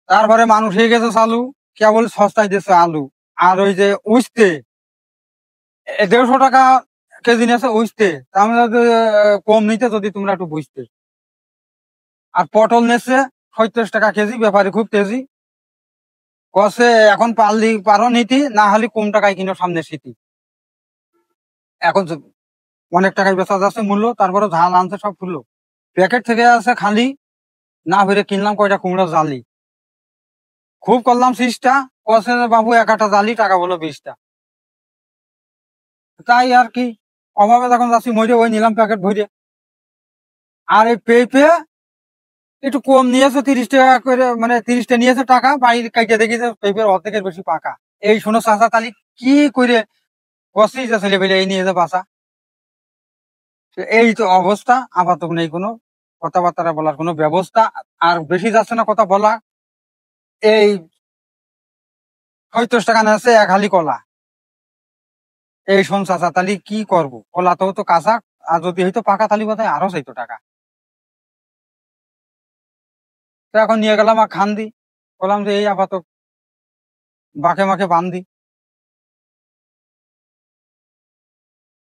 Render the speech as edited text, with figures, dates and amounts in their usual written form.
তারপরে মানুষ হয়ে গেছে চালু, কেবল সস্তায় দিচ্ছে আলু। আর ওই যে উস্তে 150 টাকা কেজি নিয়েছে উস্তে, তার মানে যদি, কম নিতে যদি তোমরা একটু বুঝতে। আর পটল নেছে 37 টাকা কেজি, ব্যাপারে খুব তেজি। কষে এখন পারলি পারো নিতি, না হলে কম টাকায় কিনো সামনে শীতি। এখন অনেক টাকায় বেচা যাচ্ছে মূল্য, তারপরে ঝাল আনছে সব ফুললো। প্যাকেট থেকে আছে খালি, না ভরে কিনলাম কয়টা কুমড়ো জালি। খুব করলাম 6টা, কষে বাবু একটা জালি টাকা বলো 20টা। তাই আর কি, অভাবে যখন যাচ্ছি মরে ওই নিলাম প্যাকেট ভরে। আর এই পেঁপে একটু কম নিয়েছে, 30 টাকা করে, মানে 30টা নিয়েছে টাকা, বাইরে কাইটে দেখেছে পেঁপের অর্ধেকের বেশি পাকা। এই শোনো চাচা, তালি কি করে কষি যে ছেলে পেলে এই নিয়ে যে বাসা। এই তো অবস্থা, আপাতত নেই কোনো কথাবার্তা বলার কোনো ব্যবস্থা। আর বেশি যাচ্ছে না কথা বলা। এই 35 টাকা নেছে এক হালি কলা। এই শোন চাচা, তালি কি করবো, কলা তো তো কাঁচা, আর যদি হয়তো পাকা তালি বোধহয় আরো চাইতো টাকা। তো এখন নিয়ে গেলাম আর খান্দি, বললাম যে এই আপাতত বাঁকে মাকে বান্ধি।